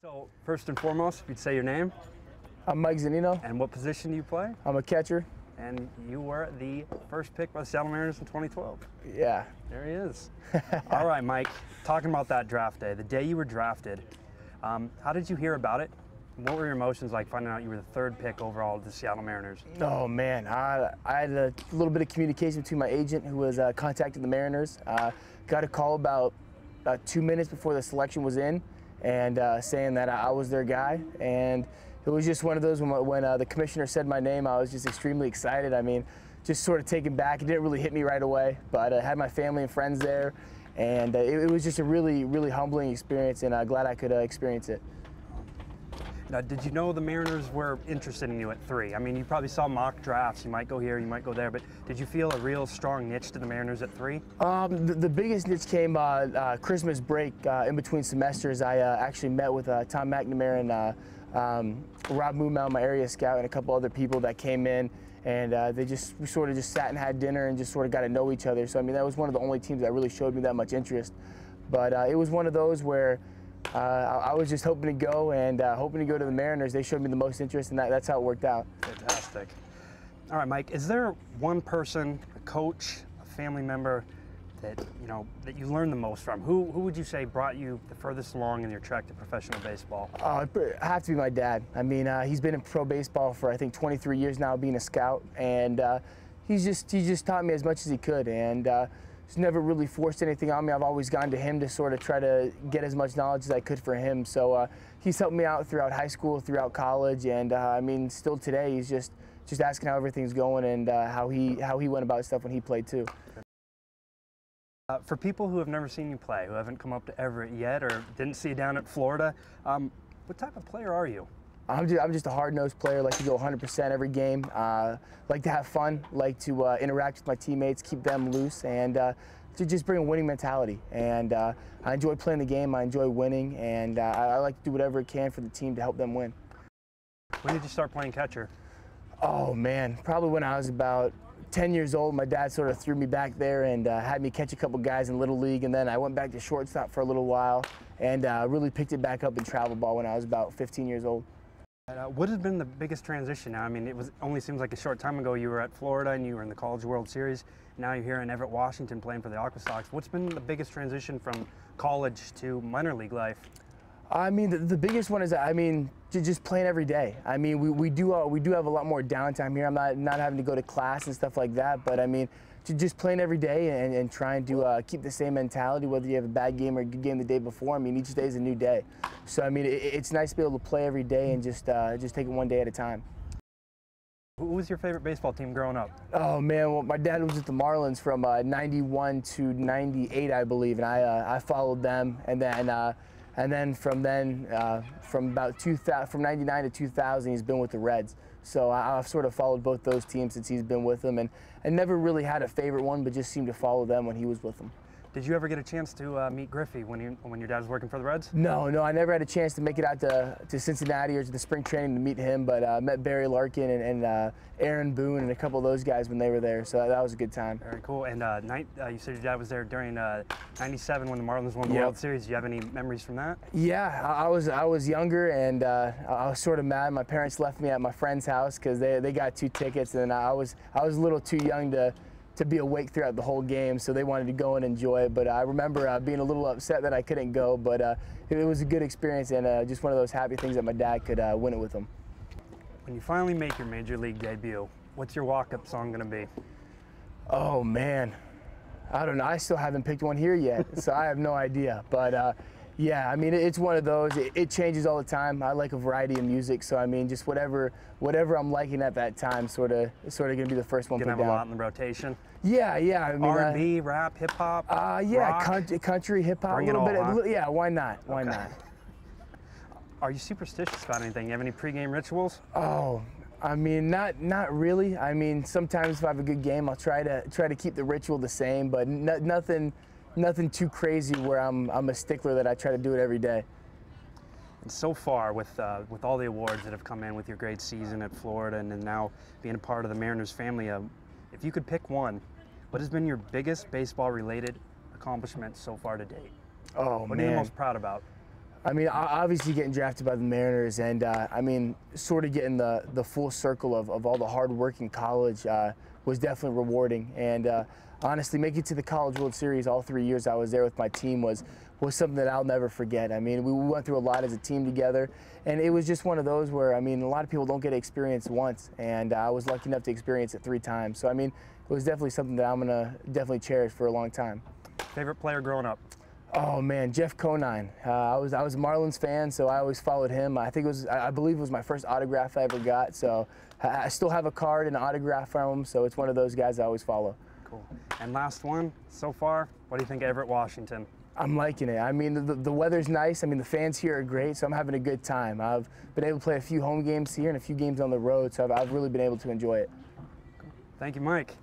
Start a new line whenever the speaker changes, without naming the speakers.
So, first and foremost, if you'd say your name.
I'm Mike Zunino.
And what position do you play?
I'm a catcher.
And you were the first pick by the Seattle Mariners in 2012.
Yeah.
There he is. All right, Mike, talking about that draft day, the day you were drafted, how did you hear about it? What were your emotions like finding out you were the third pick overall of the Seattle Mariners?
Oh, man. I had a little bit of communication between my agent who was contacting the Mariners. Got a call about 2 minutes before the selection was in and saying that I was their guy. And it was just one of those when the commissioner said my name, I was just extremely excited. I mean, just sort of taken back. It didn't really hit me right away, but I had my family and friends there. And it was just a really, really humbling experience, and glad I could experience it.
Now, did you know the Mariners were interested in you at 3? I mean, you probably saw mock drafts. You might go here, you might go there, but did you feel a real strong niche to the Mariners at 3?
The biggest niche came Christmas break in between semesters. I actually met with Tom McNamara and Rob Moomow, my area scout, and a couple other people that came in, and we sort of just sat and had dinner and just sort of got to know each other. So, I mean, that was one of the only teams that really showed me that much interest. But it was one of those where I was just hoping to go to the Mariners. They showed me the most interest, and that's how it worked out.
Fantastic. All right, Mike, is there one person, a coach, a family member that you learned the most from? Who would you say brought you the furthest along in your trek to professional baseball?
It'd have to be my dad. I mean, he's been in pro baseball for I think 23 years now, being a scout, and he just taught me as much as he could, and he's never really forced anything on me. I've always gone to him to sort of try to get as much knowledge as I could for him. So he's helped me out throughout high school, throughout college, and I mean, still today, he's just asking how everything's going and how he went about stuff when he played too.
For people who have never seen you play, who haven't come up to Everett yet or didn't see you down at Florida, what type of player are you?
I'm just a hard-nosed player. Like to go 100% every game. Like to have fun. Like to interact with my teammates, keep them loose, and to just bring a winning mentality. And I enjoy playing the game. I enjoy winning, and I like to do whatever I can for the team to help them win.
When did you start playing catcher?
Oh man, probably when I was about 10 years old. My dad sort of threw me back there and had me catch a couple guys in Little League, and then I went back to shortstop for a little while and really picked it back up in travel ball when I was about 15 years old.
What has been the biggest transition now? I mean, it only seems like a short time ago you were at Florida and you were in the College World Series. Now you're here in Everett, Washington playing for the Aqua Sox. What's been the biggest transition from college to minor league life?
I mean, the biggest one is, I mean, just playing every day. I mean, we do have a lot more downtime here. I'm not having to go to class and stuff like that, but I mean, just playing every day and trying to keep the same mentality, whether you have a bad game or a good game the day before. I mean, each day is a new day. So, I mean, it's nice to be able to play every day and just take it one day at a time.
Who was your favorite baseball team growing up?
Oh, man, well, my dad was with the Marlins from 91 to 98, I believe, and I followed them, and then from about 2000, from 99 to 2000, he's been with the Reds. So I've sort of followed both those teams since he's been with them, and never really had a favorite one, but just seemed to follow them when he was with them.
Did you ever get a chance to meet Griffey when your dad was working for the Reds?
No, I never had a chance to make it out to Cincinnati or to the spring training to meet him, but met Barry Larkin and Aaron Boone and a couple of those guys when they were there, so that was a good time.
Very cool. And you said your dad was there during '97 when the Marlins won the World Series. Do you have any memories from that? Yeah, I was younger, and I was sort of mad. My parents left me at my friend's house because they got 2 tickets, and I was a little too young to be awake throughout the whole game, so they wanted to go and enjoy it. But I remember being a little upset that I couldn't go, but it was a good experience and just one of those happy things that my dad could win it with him. When you finally make your major league debut, what's your walk-up song going to be? Oh, man. I don't know. I still haven't picked one here yet, so I have no idea. But yeah, I mean, it's one of those. It changes all the time. I like a variety of music, so I mean, just whatever I'm liking at that time, sort of going to be the first one put down. Gonna have a lot in the rotation. Yeah. I mean, R&B, rap, hip hop. Yeah, country, hip hop, a little bit. Huh? Yeah, why not? Why not? Are you superstitious about anything? You have any pregame rituals? Oh, I mean, not really. I mean, sometimes if I have a good game, I'll try to keep the ritual the same, but nothing too crazy where I'm a stickler that I try to do it every day. And so far, with all the awards that have come in with your great season at Florida and then now being a part of the Mariners family, if you could pick one, what has been your biggest baseball-related accomplishment so far to date? Oh, man. What are you most proud about?
I mean, obviously getting drafted by the Mariners, and I mean, sort of getting the full circle of all the hard work in college was definitely rewarding. And honestly, making it to the College World Series all 3 years I was there with my team was something that I'll never forget. I mean, we went through a lot as a team together, and it was just one of those where, I mean, a lot of people don't get to experience once, and I was lucky enough to experience it 3 times. So, I mean, it was definitely something that I'm going to definitely cherish for a long time.
Favorite player growing up?
Oh man, Jeff Conine. I was a Marlins fan, so I always followed him. I believe it was my first autograph I ever got. So I still have a card and an autograph from him. So it's one of those guys I always follow.
Cool. And last one so far, what do you think of Everett, Washington?
I'm liking it. I mean, the weather's nice. I mean, the fans here are great, so I'm having a good time. I've been able to play a few home games here and a few games on the road, so I've really been able to enjoy it.
Thank you, Mike.